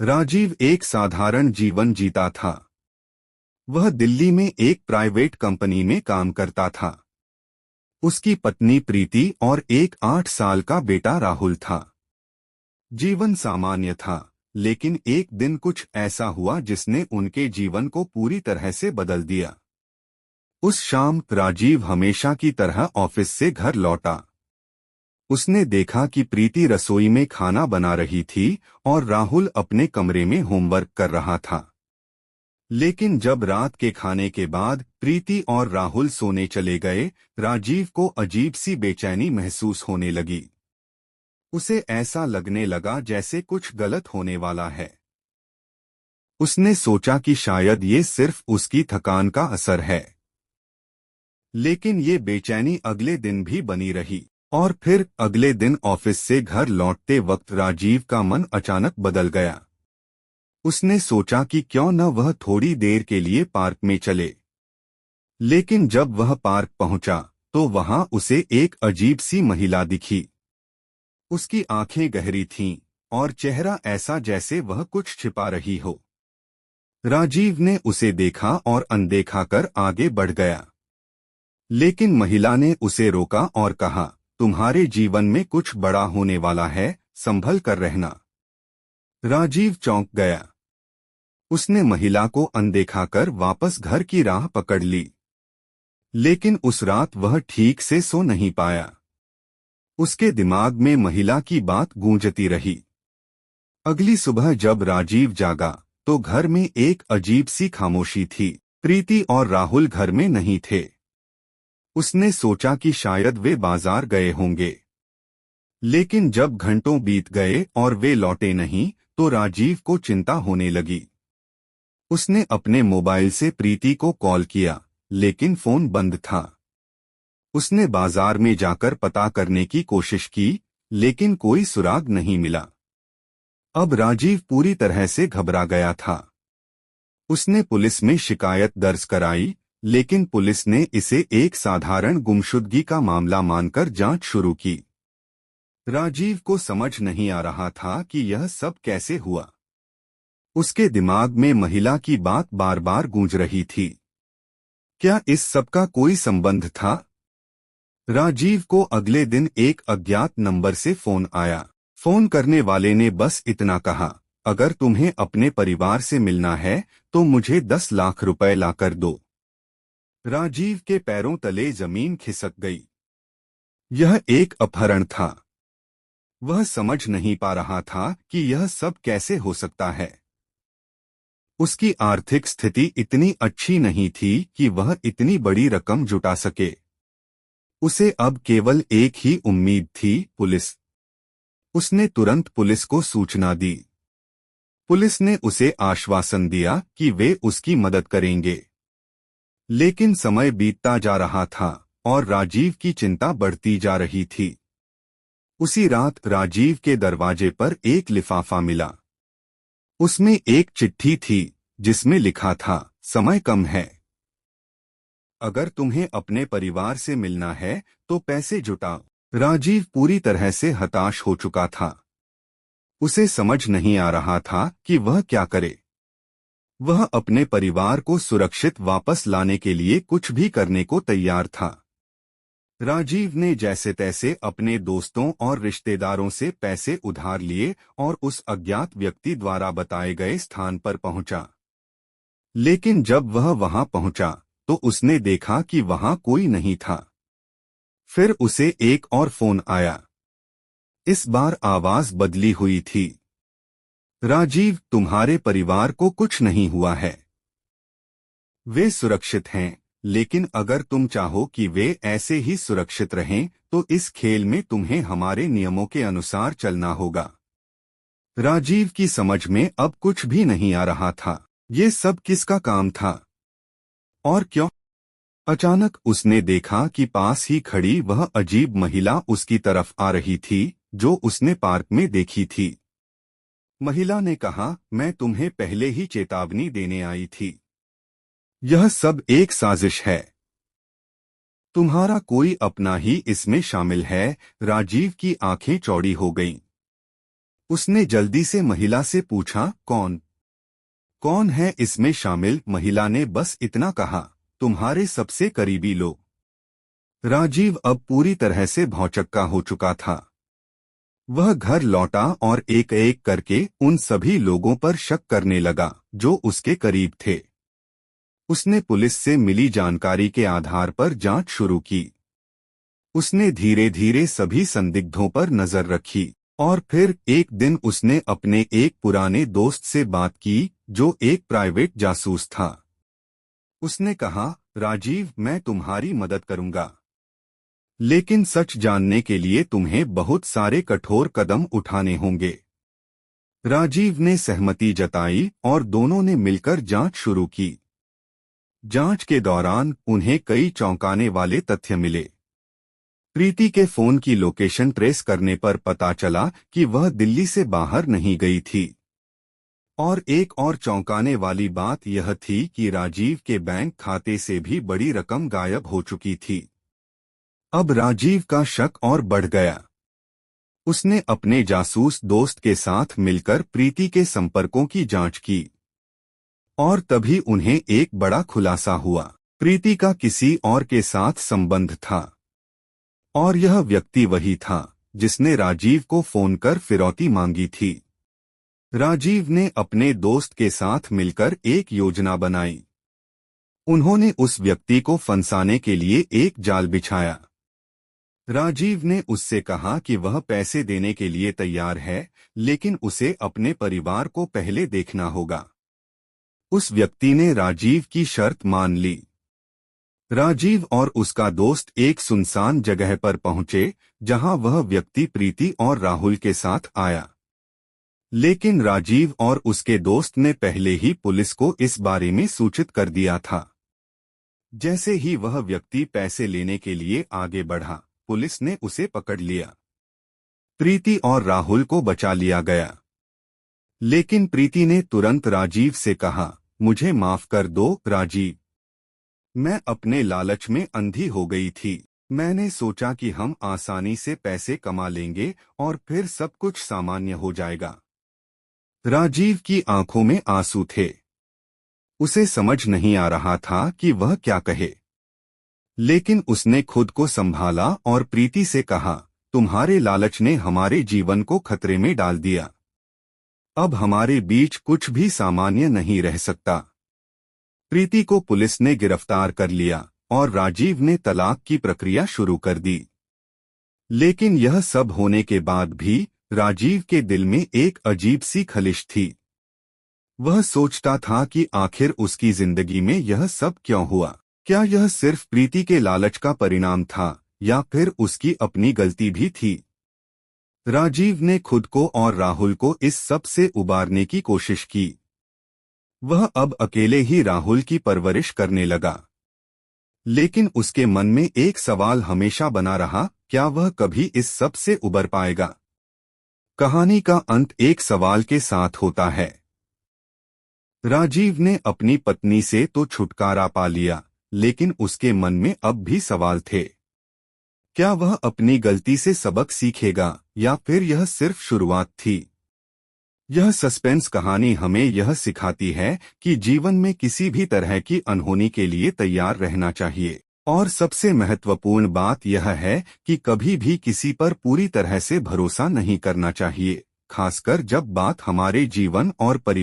राजीव एक साधारण जीवन जीता था। वह दिल्ली में एक प्राइवेट कंपनी में काम करता था। उसकी पत्नी प्रीति और एक 8 साल का बेटा राहुल था। जीवन सामान्य था, लेकिन एक दिन कुछ ऐसा हुआ जिसने उनके जीवन को पूरी तरह से बदल दिया। उस शाम राजीव हमेशा की तरह ऑफिस से घर लौटा। उसने देखा कि प्रीति रसोई में खाना बना रही थी और राहुल अपने कमरे में होमवर्क कर रहा था। लेकिन जब रात के खाने के बाद प्रीति और राहुल सोने चले गए, राजीव को अजीब सी बेचैनी महसूस होने लगी। उसे ऐसा लगने लगा जैसे कुछ गलत होने वाला है। उसने सोचा कि शायद ये सिर्फ उसकी थकान का असर है। लेकिन ये बेचैनी अगले दिन भी बनी रही। और फिर अगले दिन ऑफिस से घर लौटते वक्त राजीव का मन अचानक बदल गया। उसने सोचा कि क्यों न वह थोड़ी देर के लिए पार्क में चले। लेकिन जब वह पार्क पहुंचा तो वहां उसे एक अजीब सी महिला दिखी। उसकी आंखें गहरी थीं और चेहरा ऐसा जैसे वह कुछ छिपा रही हो। राजीव ने उसे देखा और अनदेखा कर आगे बढ़ गया। लेकिन महिला ने उसे रोका और कहा, तुम्हारे जीवन में कुछ बड़ा होने वाला है, संभल कर रहना। राजीव चौंक गया। उसने महिला को अनदेखा कर वापस घर की राह पकड़ ली। लेकिन उस रात वह ठीक से सो नहीं पाया। उसके दिमाग में महिला की बात गूंजती रही। अगली सुबह जब राजीव जागा तो घर में एक अजीब सी खामोशी थी। प्रीति और राहुल घर में नहीं थे। उसने सोचा कि शायद वे बाजार गए होंगे। लेकिन जब घंटों बीत गए और वे लौटे नहीं तो राजीव को चिंता होने लगी। उसने अपने मोबाइल से प्रीति को कॉल किया, लेकिन फोन बंद था। उसने बाजार में जाकर पता करने की कोशिश की, लेकिन कोई सुराग नहीं मिला। अब राजीव पूरी तरह से घबरा गया था। उसने पुलिस में शिकायत दर्ज कराई, लेकिन पुलिस ने इसे एक साधारण गुमशुदगी का मामला मानकर जांच शुरू की। राजीव को समझ नहीं आ रहा था कि यह सब कैसे हुआ। उसके दिमाग में महिला की बात बार बार गूंज रही थी। क्या इस सब का कोई संबंध था? राजीव को अगले दिन एक अज्ञात नंबर से फोन आया। फोन करने वाले ने बस इतना कहा, अगर तुम्हें अपने परिवार से मिलना है तो मुझे 10 लाख रुपए लाकर दो। राजीव के पैरों तले जमीन खिसक गई। यह एक अपहरण था। वह समझ नहीं पा रहा था कि यह सब कैसे हो सकता है। उसकी आर्थिक स्थिति इतनी अच्छी नहीं थी कि वह इतनी बड़ी रकम जुटा सके। उसे अब केवल एक ही उम्मीद थी, पुलिस। उसने तुरंत पुलिस को सूचना दी। पुलिस ने उसे आश्वासन दिया कि वे उसकी मदद करेंगे। लेकिन समय बीतता जा रहा था और राजीव की चिंता बढ़ती जा रही थी। उसी रात राजीव के दरवाजे पर एक लिफाफा मिला। उसमें एक चिट्ठी थी जिसमें लिखा था, समय कम है। अगर तुम्हें अपने परिवार से मिलना है तो पैसे जुटाओ। राजीव पूरी तरह से हताश हो चुका था। उसे समझ नहीं आ रहा था कि वह क्या करे। वह अपने परिवार को सुरक्षित वापस लाने के लिए कुछ भी करने को तैयार था। राजीव ने जैसे तैसे अपने दोस्तों और रिश्तेदारों से पैसे उधार लिए और उस अज्ञात व्यक्ति द्वारा बताए गए स्थान पर पहुंचा। लेकिन जब वह वहां पहुंचा तो उसने देखा कि वहां कोई नहीं था। फिर उसे एक और फोन आया। इस बार आवाज बदली हुई थी। राजीव, तुम्हारे परिवार को कुछ नहीं हुआ है। वे सुरक्षित हैं, लेकिन अगर तुम चाहो कि वे ऐसे ही सुरक्षित रहें तो इस खेल में तुम्हें हमारे नियमों के अनुसार चलना होगा। राजीव की समझ में अब कुछ भी नहीं आ रहा था। ये सब किसका काम था और क्यों? अचानक उसने देखा कि पास ही खड़ी वह अजीब महिला उसकी तरफ आ रही थी जो उसने पार्क में देखी थी। महिला ने कहा, मैं तुम्हें पहले ही चेतावनी देने आई थी। यह सब एक साजिश है। तुम्हारा कोई अपना ही इसमें शामिल है। राजीव की आंखें चौड़ी हो गईं। उसने जल्दी से महिला से पूछा, कौन कौन है इसमें शामिल? महिला ने बस इतना कहा, तुम्हारे सबसे करीबी लोग। राजीव अब पूरी तरह से भौचक्का हो चुका था। वह घर लौटा और एक एक करके उन सभी लोगों पर शक करने लगा जो उसके करीब थे। उसने पुलिस से मिली जानकारी के आधार पर जांच शुरू की। उसने धीरे धीरे सभी संदिग्धों पर नजर रखी और फिर एक दिन उसने अपने एक पुराने दोस्त से बात की जो एक प्राइवेट जासूस था। उसने कहा, राजीव, मैं तुम्हारी मदद करूंगा, लेकिन सच जानने के लिए तुम्हें बहुत सारे कठोर कदम उठाने होंगे। राजीव ने सहमति जताई और दोनों ने मिलकर जांच शुरू की। जांच के दौरान उन्हें कई चौंकाने वाले तथ्य मिले। प्रीति के फोन की लोकेशन ट्रेस करने पर पता चला कि वह दिल्ली से बाहर नहीं गई थी। और एक और चौंकाने वाली बात यह थी कि राजीव के बैंक खाते से भी बड़ी रकम गायब हो चुकी थी। अब राजीव का शक और बढ़ गया। उसने अपने जासूस दोस्त के साथ मिलकर प्रीति के संपर्कों की जांच की और तभी उन्हें एक बड़ा खुलासा हुआ। प्रीति का किसी और के साथ संबंध था और यह व्यक्ति वही था जिसने राजीव को फोन कर फिरौती मांगी थी। राजीव ने अपने दोस्त के साथ मिलकर एक योजना बनाई। उन्होंने उस व्यक्ति को फंसाने के लिए एक जाल बिछाया। राजीव ने उससे कहा कि वह पैसे देने के लिए तैयार है, लेकिन उसे अपने परिवार को पहले देखना होगा। उस व्यक्ति ने राजीव की शर्त मान ली। राजीव और उसका दोस्त एक सुनसान जगह पर पहुंचे जहां वह व्यक्ति प्रीति और राहुल के साथ आया। लेकिन राजीव और उसके दोस्त ने पहले ही पुलिस को इस बारे में सूचित कर दिया था। जैसे ही वह व्यक्ति पैसे लेने के लिए आगे बढ़ा, पुलिस ने उसे पकड़ लिया। प्रीति और राहुल को बचा लिया गया, लेकिन प्रीति ने तुरंत राजीव से कहा, मुझे माफ कर दो राजीव, मैं अपने लालच में अंधी हो गई थी। मैंने सोचा कि हम आसानी से पैसे कमा लेंगे और फिर सब कुछ सामान्य हो जाएगा। राजीव की आंखों में आंसू थे। उसे समझ नहीं आ रहा था कि वह क्या कहे, लेकिन उसने खुद को संभाला और प्रीति से कहा, तुम्हारे लालच ने हमारे जीवन को खतरे में डाल दिया। अब हमारे बीच कुछ भी सामान्य नहीं रह सकता। प्रीति को पुलिस ने गिरफ्तार कर लिया और राजीव ने तलाक की प्रक्रिया शुरू कर दी। लेकिन यह सब होने के बाद भी राजीव के दिल में एक अजीब सी खलिश थी। वह सोचता था कि आखिर उसकी जिंदगी में यह सब क्यों हुआ। क्या यह सिर्फ प्रीति के लालच का परिणाम था या फिर उसकी अपनी गलती भी थी? राजीव ने खुद को और राहुल को इस सब से उबारने की कोशिश की। वह अब अकेले ही राहुल की परवरिश करने लगा, लेकिन उसके मन में एक सवाल हमेशा बना रहा, क्या वह कभी इस सब से उबर पाएगा? कहानी का अंत एक सवाल के साथ होता है। राजीव ने अपनी पत्नी से तो छुटकारा पा लिया, लेकिन उसके मन में अब भी सवाल थे। क्या वह अपनी गलती से सबक सीखेगा या फिर यह सिर्फ शुरुआत थी? यह सस्पेंस कहानी हमें यह सिखाती है कि जीवन में किसी भी तरह की अनहोनी के लिए तैयार रहना चाहिए। और सबसे महत्वपूर्ण बात यह है कि कभी भी किसी पर पूरी तरह से भरोसा नहीं करना चाहिए, खासकर जब बात हमारे जीवन और परिवार